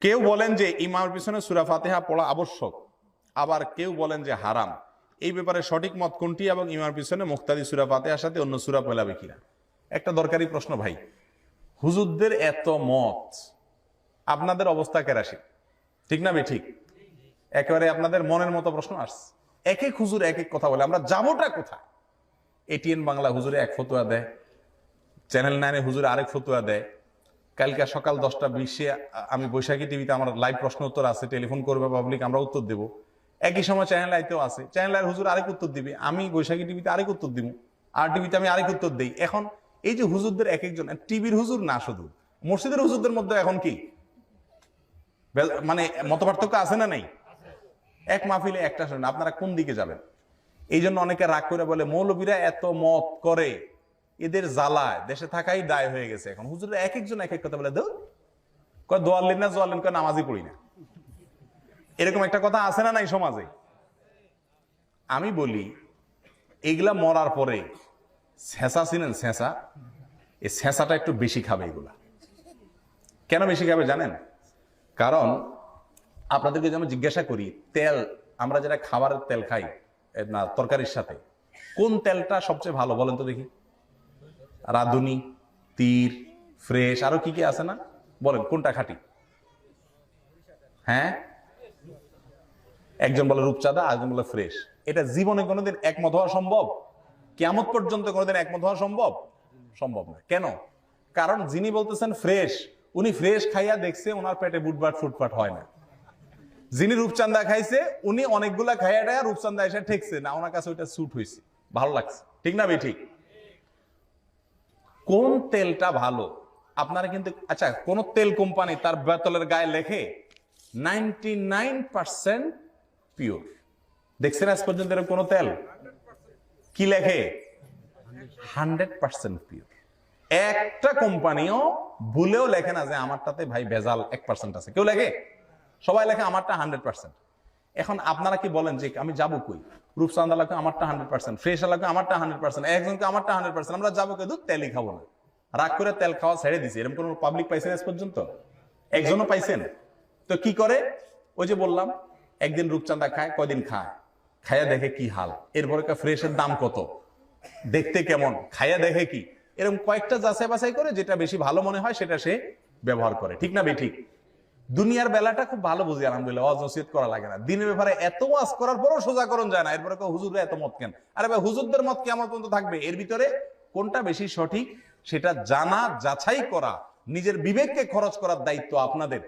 কেউ বলেন যে ইমামের পিছনে সূরা ফাতিহা পড়া আবশ্যক, আবার কেউ বলেন যে হারাম। এই ব্যাপারে সঠিক মত কোনটি এবং ইমামের পিছনে মুক্তাদি সূরা ফাতিহার সাথে অন্য সূরা পড়াবে কিনা? একটা দরকারি প্রশ্ন ভাই। হুজুরদের এত মত, আপনাদের অবস্থা কেরাসি, ঠিক না? ঠিক একেবারে আপনাদের মনের মতো প্রশ্ন আসছে। এক এক হুজুর এক এক কথা বলে, আমরা যাবোটা কোথায়? এটিএন বাংলা হুজুরে এক ফতুয়া দেয়, চ্যানেল 9 হুজুরে আরেক ফতুয়া দেয়। কালকে সকাল 10টা 20-এ আমি বৈশাখী টিভিতে আমার লাইভ প্রশ্ন উত্তর আছে, টেলিফোন করবে পাবলিক, আমরা উত্তর দেব। একই সময় চ্যানেল আইতেও আছে, চ্যানেল আইয়ের হুজুর আরেক উত্তর দিবে, আমি বৈশাখী টিভিতে আরেক উত্তর দিব, আর টিভিতে আমি আরেক উত্তর দিই। এখন এই যে হুজুরদের এক একজন, টিভির হুজুর না, শুধু মসজিদের হুজুরদের মধ্যে এখন কি মানে মত পার্থক্য আছে না নাই? এক মাহফিলে একটা শোনেন, আপনারা কোন দিকে যাবেন? এই জন্য অনেকে রাগ করে বলে মৌলবীরা এত মত করে, এদের জ্বালায় দেশে থাকাই দায় হয়ে গেছে। এখন হুজুর এক একজন এক এক কথা বলে, দোয়াল্লিন না জোয়াল্লিন কয় নামাজই পড়ি না। এরকম একটা কথা আছে না নাই সমাজে? আমি বলি এগুলা মরার পরে ছেঁচা, চিনেন ছেঁচা? এই ছেঁচাটা একটু বেশি খাবে এগুলা। কেন বেশি খাবে জানেন? কারণ আপনাদেরকে যেমন জিজ্ঞাসা করি, তেল আমরা যেটা খাবারের তেল খাই না তরকারির সাথে, কোন তেলটা সবচেয়ে ভালো বলেন তো দেখি? রাঁধুনি, তীর, ফ্রেশ, আরো কি কি আছে না? বলেন কোনটা খাঁটি? হ্যাঁ, একজন বলে রূপচাঁদা, আরেকজন বলে ফ্রেশ। এটা জীবনে কোনোদিন একমত হওয়া সম্ভব? কিয়ামত পর্যন্ত কোনোদিন একমত হওয়া সম্ভব? সম্ভব না। কেন? কারণ যিনি বলতেছেন ফ্রেশ, উনি ফ্রেশ খাইয়া দেখছে ওনার পেটে বুটবাট ফুটপাট হয় না। যিনি রূপচাঁদা খাইছে উনি অনেকগুলা খাইয়া টাইয়া রূপচাঁদা এসে ঠেকছে না, ওনার কাছে ওইটা স্যুট হয়েছে, ভালো লাগছে, ঠিক না? ঠিক কোন তেলটা ভালো আপনারা কিন্তু, আচ্ছা কোন তেল কোম্পানি তার বোতলের গায়ে লেখে 99% পিওর? দেখছেন আজ পর্যন্ত এরকম কোন তেল? কি লেখে? 100% পিওর। একটা কোম্পানিও ভুলেও লেখে না যে আমারটাতে ভাই ভেজাল 1% আছে। কেউ লেখে? সবাই লেখে আমারটা 100%। এখন আপনারা কি বলেন যে আমি যাবো কই? রূপচাঁদা লাগবে আমারটা 100%, ফ্রেশ লাগবে আমারটা 100%, একজনকে আমারটা 100%, আমরা যাবো কে? তেলই খাবো না। রাগ করে তেল খাওয়া ছেড়ে দিছে। এরকম কোন পাবলিক পাইছেন আজ পর্যন্ত? একজনও পাইছেন? তো কি করে? ওই যে বললাম, একদিন রূপচাঁদা খায়, কয়দিন খায়, খাইয়া দেখে কি হাল, এরপরে ফ্রেশের দাম কত, দেখতে কেমন, খাইয়া দেখে কি, এরকম কয়েকটা যাচাই বাছাই করে যেটা বেশি ভালো মনে হয় সেটা সে ব্যবহার করে, ঠিক না? ঠিক দুনিয়ার বেলাটা খুব ভালো বুঝি আলহামদুলিল্লাহ, ওয়াজ নসিহত করা লাগে না। দিনের ব্যাপারে এত ওয়াজ করার পরও সোজাকরণ যায় না, এরপরে হুজুররা এত মত কেন? আরে ভাই হুজুরদের মত কেমন পর্যন্ত থাকবে? এর ভিতরে কোনটা বেশি সঠিক সেটা জানা, যাচাই করা, নিজের বিবেককে খরচ করার দায়িত্ব আপনাদের।